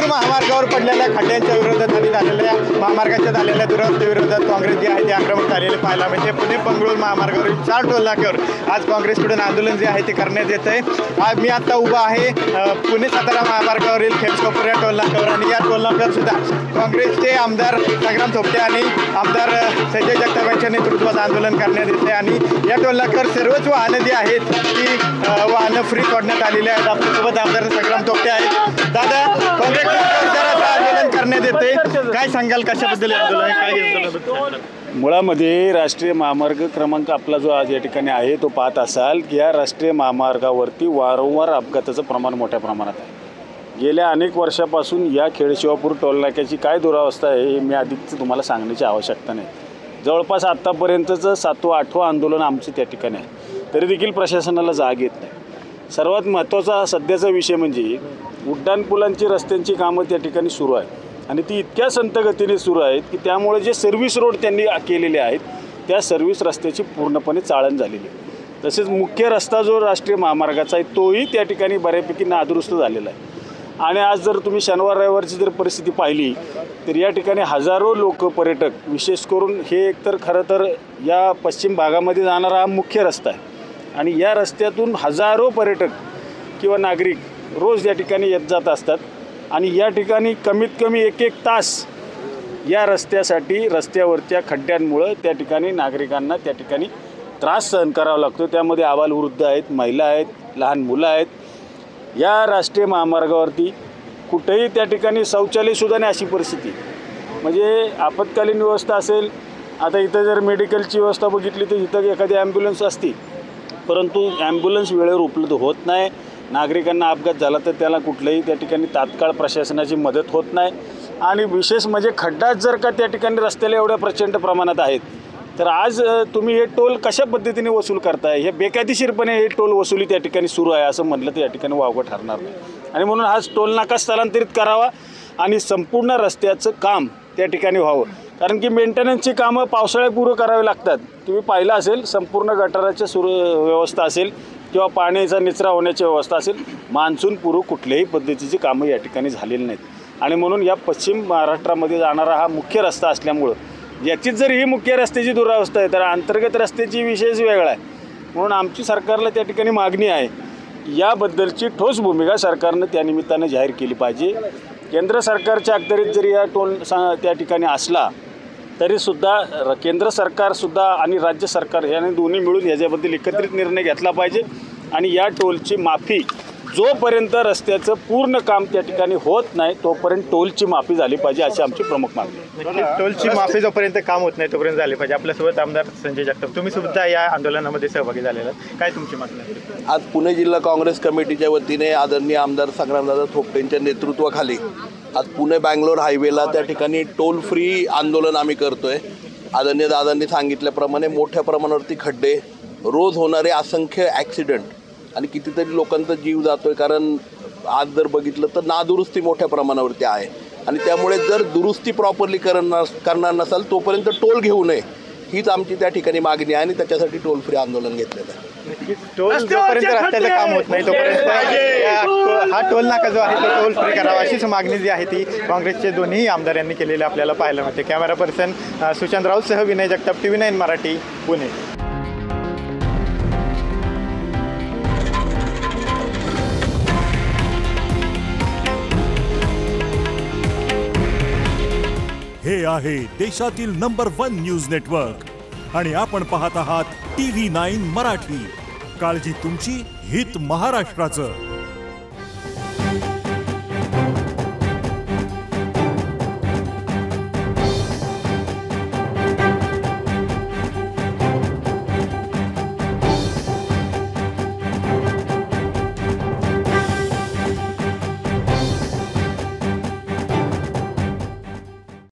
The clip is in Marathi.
बंगळुरू महामार्गावर पडलेल्या खड्ड्यांच्या विरोधात आणि झालेल्या महामार्गाच्या झालेल्या दुरवस्थेविरोधात काँग्रेस जे आहे ते आक्रमक झालेले पाहायला मिळते. पुणे बंगळुरू महामार्गावरील 4 टोल नाक्यावर आज काँग्रेसकडून आंदोलन जे आहे ते करण्यात येत आहे. मी आता उभा आहे पुणे सातारा महामार्गावरील खेडकोपर या टोल नाक्यावर आणि या टोल नाक्यावर सुद्धा काँग्रेसचे आमदार संग्राम थोपटे आणि आमदार संजय जगताप यांच्या नेतृत्वात आंदोलन करण्यात येते आणि या टोल नाक्यावर सर्वच वाहनं जी आहेत ती वाहनं फ्री सोडण्यात आलेली आहेत. आपल्यासोबत आमदार संग्राम थोपटे आहेत. दादा, काँग्रेस आंदोलन करण्यात येते, काय सांगाल, कशाबद्दल आंदोलन, काय? मुळामध्ये राष्ट्रीय महामार्ग क्रमांक आपला जो आज या ठिकाणी आहे तो पाहत असाल की या राष्ट्रीय महामार्गावरती वारंवार अपघाताचं प्रमाण मोठ्या प्रमाणात आहे. गेल्या अनेक वर्षापासून या खेडशिवापूर टोलनाक्याची काय दुरावस्था आहे हे मी अधिक तुम्हाला सांगण्याची आवश्यकता नाही. जवळपास आत्तापर्यंतचं 7वं 8वं आंदोलन आमचं त्या ठिकाणी आहे, तरी देखील प्रशासनाला जाग येत नाही. सर्वात महत्त्वाचा सध्याचा विषय म्हणजे उड्डाणपुलांची रस्त्यांची कामं त्या ठिकाणी सुरू आहेत आणि ती इतक्या संत गतीने सुरू आहेत की त्यामुळे जे सर्व्हिस रोड त्यांनी केलेले आहेत त्या सर्व्हिस रस्त्याची पूर्णपणे चाळण झालेली आहे. तसेच मुख्य रस्ता जो राष्ट्रीय महामार्गाचा आहे तोही त्या ठिकाणी बऱ्यापैकी नादुरुस्त झालेला आहे. आणि आज जर तुम्ही शनिवार रविवारची जर परिस्थिती पाहिली तर या ठिकाणी हजारो लोक पर्यटक, विशेष करून हे एकतर खरं तर या पश्चिम भागामध्ये जाणारा हा मुख्य रस्ता आहे आणि या रस्त्यातून हजारो पर्यटक किंवा नागरिक रोज या ठिकाणी येत जात असतात आणि या ठिकाणी कमीत कमी 1-1 तास या रस्त्यासाठी रस्त्यावरच्या खड्ड्यांमुळं त्या ठिकाणी नागरिकांना त्या ठिकाणी त्रास सहन करावा लागतो. त्यामध्ये आबालवृद्ध आहेत, महिला आहेत, लहान मुलं आहेत. या राष्ट्रीय महामार्गावरती कुठेही त्या ठिकाणी शौचालयसुद्धा नाही अशी परिस्थिती. म्हणजे आपत्कालीन व्यवस्था असेल, आता इथं जर मेडिकलची व्यवस्था बघितली तर इथं एखादी ॲम्ब्युलन्स असती, परंतु ॲम्ब्युलन्स वेळेवर उपलब्ध होत नाही. नागरिकांना अपघात झाला तर त्याला कुठल्याही त्या ठिकाणी तात्काळ प्रशासनाची मदत होत नाही. आणि विशेष म्हणजे खड्डा जर का त्या ठिकाणी रस्त्याला एवढ्या प्रचंड प्रमाणात आहेत तर आज तुम्ही हे टोल कशा पद्धतीने वसूल करताय, हे बेकायदेशीरपणे हे टोल वसुली त्या ठिकाणी सुरू आहे असं म्हटलं तर या ठिकाणी वावगं ठरणार नाही. आणि म्हणून हाच टोल नाका स्थलांतरित करावा आणि संपूर्ण रस्त्याचं काम त्या ठिकाणी व्हावं. कारण की मेंटेनन्सची कामं पावसाळ्यापूर्व करावी लागतात. तुम्ही पाहिलं असेल, संपूर्ण गटाराची व्यवस्था असेल किंवा पाण्याचा निचरा होण्याची व्यवस्था असेल, मान्सूनपूर्व कुठल्याही पद्धतीची कामं या ठिकाणी झालेली नाहीत. आणि म्हणून या पश्चिम महाराष्ट्रामध्ये जाणारा हा मुख्य रस्ता असल्यामुळं याचीच जर ही मुख्य रस्त्याची दुरावस्था आहे तर अंतर्गत रस्त्याची विशेष वेगळा आहे. म्हणून आमची सरकारला त्या ठिकाणी मागणी आहे, याबद्दलची ठोस भूमिका सरकारनं त्या निमित्तानं जाहीर केली पाहिजे. केंद्र सरकारच्या अखत्यारीत जरी या टोल त्या ठिकाणी असला तरीसुद्धा केंद्र सरकारसुद्धा आणि राज्य सरकार याने दोन्ही मिळून याच्याबद्दल एकत्रित निर्णय घेतला पाहिजे आणि या टोलची माफी जोपर्यंत रस्त्याचं पूर्ण काम त्या ठिकाणी होत नाही तोपर्यंत टोलची माफी झाली पाहिजे अशी आमची प्रमुख मागणी आहे. टोलची माफी जोपर्यंत काम होत नाही तोपर्यंत झाली पाहिजे. आपल्यासोबत आमदार संजय जगताप, तुम्ही सुद्धा या आंदोलनामध्ये सहभागी झालेला, काय तुमची मागणी आहे? आज पुणे जिल्हा काँग्रेस कमिटीच्या वतीने आदरणीय आमदार संग्रामदादा थोपटेंच्या नेतृत्वाखाली आज पुणे बँगलोर हायवेला त्या ठिकाणी टोल फ्री आंदोलन आम्ही करतोय. आदरणीय दादांनी सांगितल्याप्रमाणे मोठ्या प्रमाणावरती खड्डे, रोज होणारे असंख्य ॲक्सिडेंट आणि कितीतरी लोकांचा जीव जातोय. कारण आज जर बघितलं तर नादुरुस्ती मोठ्या प्रमाणावरती आहे आणि त्यामुळे जर दुरुस्ती प्रॉपरली करणार नसाल तोपर्यंत टोल घेऊ नये हीच आमची त्या ठिकाणी मागणी आहे आणि त्याच्यासाठी टोल फ्री आंदोलन घेतलेलं आहे. टोल जोपर्यंत रस्त्याचं काम होत नाही तोपर्यंत हा टोल नाका जो आहे तो टोल फ्री करावा अशीच मागणी जी आहे ती काँग्रेसचे दोन्ही आमदारांनी केलेली आपल्याला पाहायला मिळते. कॅमेरा पर्सन सुशांत राऊत सह विनय जगताप, TV9 मराठी, पुणे. हे आहे देशातील नंबर 1 न्यूज नेटवर्क आणि आपण पाहत आहात TV9 मराठी. काळजी तुमची, हित महाराष्ट्राचं.